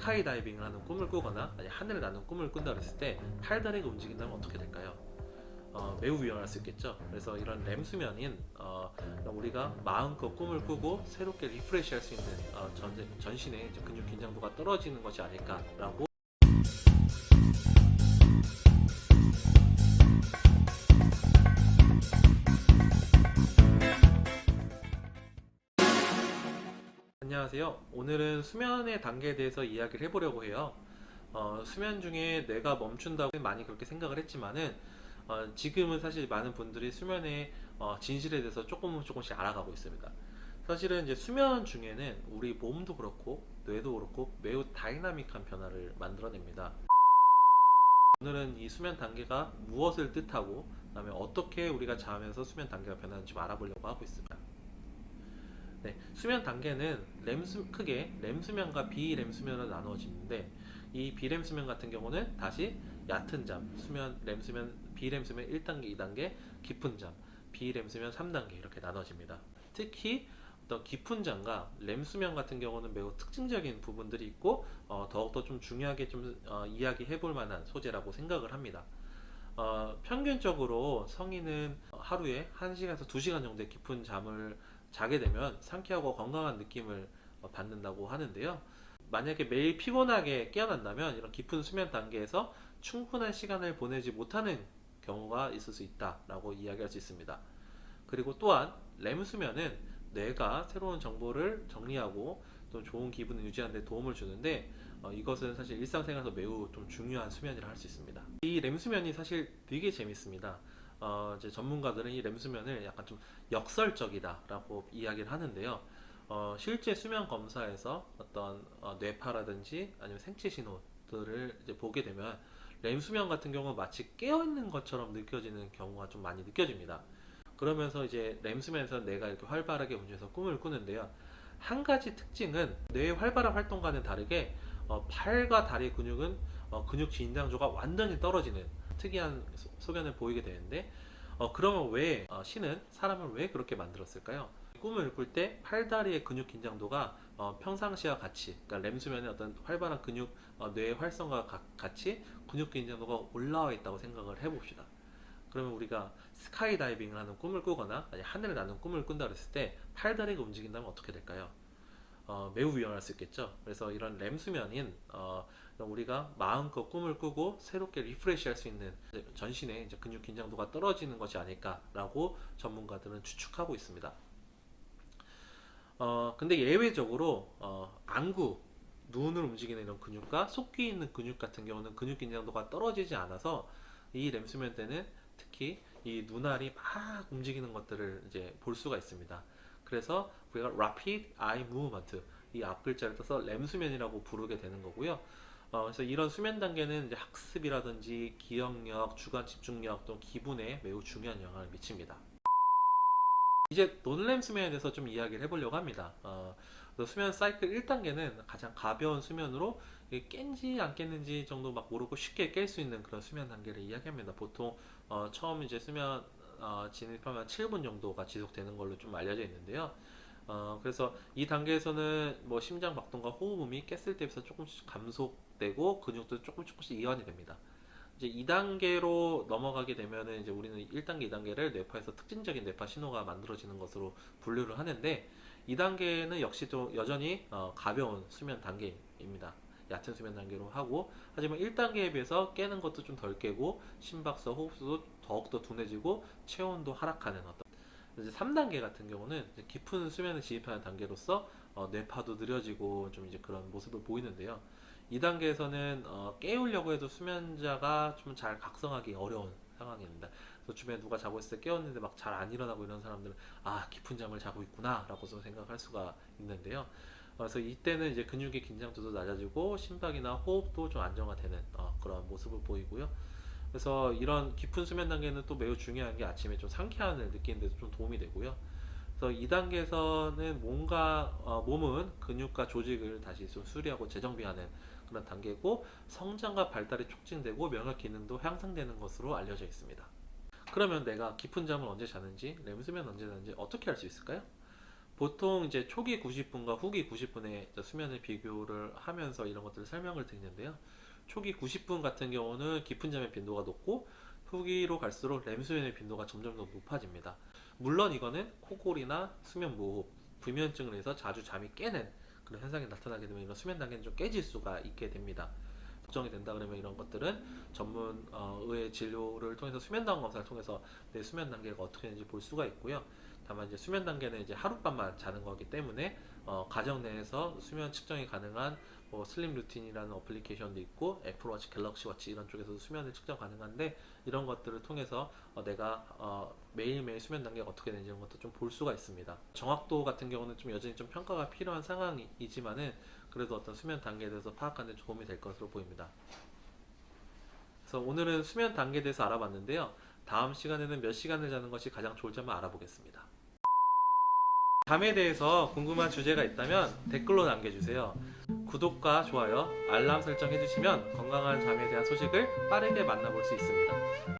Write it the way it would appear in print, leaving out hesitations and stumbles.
스카이다이빙을 하는 꿈을 꾸거나 아니 하늘을 나는 꿈을 꾼다 그랬을 때 팔다리가 움직인다면 어떻게 될까요? 매우 위험할 수 있겠죠. 그래서 이런 렘 수면인 우리가 마음껏 꿈을 꾸고 새롭게 리프레시 할 수 있는 전신의 이제 근육 긴장도가 떨어지는 것이 아닐까라고. 안녕하세요. 오늘은 수면의 단계에 대해서 이야기를 해보려고 해요. 수면 중에 뇌가 멈춘다고 많이 그렇게 생각을 했지만은 지금은 사실 많은 분들이 수면의 진실에 대해서 조금씩 알아가고 있습니다. 사실은 이제 수면 중에는 우리 몸도 그렇고 뇌도 그렇고 매우 다이나믹한 변화를 만들어냅니다. 오늘은 이 수면 단계가 무엇을 뜻하고 그다음에 어떻게 우리가 자면서 수면 단계가 변하는지 좀 알아보려고 하고 있습니다. 네, 수면 단계는 크게 렘 수면과 비렘 수면으로 나누어지는데, 이 비렘 수면 같은 경우는 다시 얕은 잠, 렘 수면, 비렘 수면 1단계, 2단계, 깊은 잠, 비렘 수면 3단계 이렇게 나눠집니다. 특히 어떤 깊은 잠과 렘 수면 같은 경우는 매우 특징적인 부분들이 있고 더욱더 좀 중요하게 좀 이야기해 볼 만한 소재라고 생각을 합니다. 평균적으로 성인은 하루에 1시간에서 2시간 정도의 깊은 잠을 자게 되면 상쾌하고 건강한 느낌을 받는다고 하는데요. 만약에 매일 피곤하게 깨어난다면 이런 깊은 수면 단계에서 충분한 시간을 보내지 못하는 경우가 있을 수 있다라고 이야기할 수 있습니다. 그리고 또한 렘 수면은 뇌가 새로운 정보를 정리하고 또 좋은 기분을 유지하는 데 도움을 주는데, 이것은 사실 일상생활에서 매우 좀 중요한 수면이라 할 수 있습니다. 이 렘 수면이 사실 되게 재밌습니다. 이제 전문가들은 이 렘 수면을 약간 좀 역설적이다라고 이야기를 하는데요. 실제 수면 검사에서 어떤 뇌파라든지 아니면 생체 신호들을 이제 보게 되면 렘 수면 같은 경우는 마치 깨어 있는 것처럼 느껴지는 경우가 좀 많이 느껴집니다. 그러면서 이제 렘 수면에서 내가 이렇게 활발하게 움직여서 꿈을 꾸는데요. 한 가지 특징은 뇌의 활발한 활동과는 다르게 팔과 다리 근육은 근육 긴장도가 완전히 떨어지는 특이한 소견을 보이게 되는데, 그러면 왜 신은 사람을 왜 그렇게 만들었을까요? 꿈을 꿀 때 팔다리의 근육 긴장도가 평상시와 같이, 그러니까 렘 수면의 어떤 활발한 근육 뇌의 활성과 같이 근육 긴장도가 올라와 있다고 생각을 해봅시다. 그러면 우리가 스카이다이빙을 하는 꿈을 꾸거나 아니 하늘을 나는 꿈을 꾼다 그랬을 때 팔다리가 움직인다면 어떻게 될까요? 매우 위험할 수 있겠죠. 그래서 이런 렘 수면인 우리가 마음껏 꿈을 꾸고 새롭게 리프레시 할 수 있는 전신의 이제 근육 긴장도가 떨어지는 것이 아닐까라고 전문가들은 추측하고 있습니다. 근데 예외적으로 안구, 눈을 움직이는 이런 근육과 속귀 있는 근육 같은 경우는 근육 긴장도가 떨어지지 않아서 이 렘 수면 때는 특히 이 눈알이 막 움직이는 것들을 이제 볼 수가 있습니다. 그래서 우리가 rapid eye movement, 이 앞 글자를 써서 렘 수면이라고 부르게 되는 거고요. 그래서 이런 수면 단계는 이제 학습이라든지 기억력, 주관 집중력 또 기분에 매우 중요한 영향을 미칩니다. 이제 논렘 수면에 대해서 좀 이야기를 해보려고 합니다. 수면 사이클 1단계는 가장 가벼운 수면으로 깬지 안 깼는지 정도 막 모르고 쉽게 깰 수 있는 그런 수면 단계를 이야기합니다. 보통 처음 이제 수면 진입하면 7분 정도가 지속되는 걸로 좀 알려져 있는데요. 그래서 이 단계에서는 뭐 심장 박동과 호흡음이 깼을 때에 비해서 조금씩 감속되고 근육도 조금씩 이완이 됩니다. 이제 2단계로 넘어가게 되면은 이제 우리는 1단계, 2단계를 뇌파에서 특징적인 뇌파 신호가 만들어지는 것으로 분류를 하는데, 2단계는 역시 또 여전히 가벼운 수면 단계입니다. 얕은 수면 단계로 하고, 하지만 1단계에 비해서 깨는 것도 좀 덜 깨고 심박수, 호흡수도 더욱더 둔해지고 체온도 하락하는 어떤. 이제 3단계 같은 경우는 이제 깊은 수면에 진입하는 단계로서 뇌파도 느려지고 좀 이제 그런 모습을 보이는데요. 2단계에서는 깨우려고 해도 수면자가 좀 잘 각성하기 어려운 상황입니다. 그래서 주변에 누가 자고 있을 때 깨웠는데 막 잘 안 일어나고 이런 사람들은 깊은 잠을 자고 있구나 라고 생각할 수가 있는데요. 그래서 이때는 이제 근육의 긴장도도 낮아지고 심박이나 호흡도 좀 안정화되는 그런 모습을 보이고요. 그래서 이런 깊은 수면 단계는 또 매우 중요한 게 아침에 좀 상쾌함을 느끼는 데도 좀 도움이 되고요. 그래서 2단계에서는 몸은 근육과 조직을 다시 좀 수리하고 재정비하는 그런 단계고, 성장과 발달이 촉진되고 면역 기능도 향상되는 것으로 알려져 있습니다. 그러면 내가 깊은 잠을 언제 자는지, 렘 수면 언제 자는지 어떻게 알 수 있을까요? 보통 이제 초기 90분과 후기 90분의 수면의 비교를 하면서 이런 것들을 설명을 드리는데요. 초기 90분 같은 경우는 깊은 잠의 빈도가 높고 후기로 갈수록 렘 수면의 빈도가 점점 더 높아집니다. 물론 이거는 코골이나 수면 무호흡, 불면증을 해서 자주 잠이 깨는 그런 현상이 나타나게 되면 이런 수면 단계는 좀 깨질 수가 있게 됩니다. 걱정이 된다 그러면 이런 것들은 전문 의의 진료를 통해서 수면 단원 검사를 통해서 내 수면 단계가 어떻게 되는지 볼 수가 있고요. 다만 이제 수면 단계는 이제 하룻밤만 자는 거기 때문에 가정 내에서 수면 측정이 가능한 뭐 슬립 루틴이라는 어플리케이션도 있고 애플워치, 갤럭시워치 이런 쪽에서도 수면을 측정 가능한데 이런 것들을 통해서 내가 매일매일 수면 단계가 어떻게 되는지 이런 것도 좀 볼 수가 있습니다. 정확도 같은 경우는 좀 여전히 좀 평가가 필요한 상황이지만은 그래도 어떤 수면 단계에 대해서 파악하는 데 도움이 될 것으로 보입니다. 그래서 오늘은 수면 단계에 대해서 알아봤는데요. 다음 시간에는 몇 시간을 자는 것이 가장 좋을지 한번 알아보겠습니다. 잠에 대해서 궁금한 주제가 있다면 댓글로 남겨주세요. 구독과 좋아요, 알람 설정 해주시면 건강한 잠에 대한 소식을 빠르게 만나볼 수 있습니다.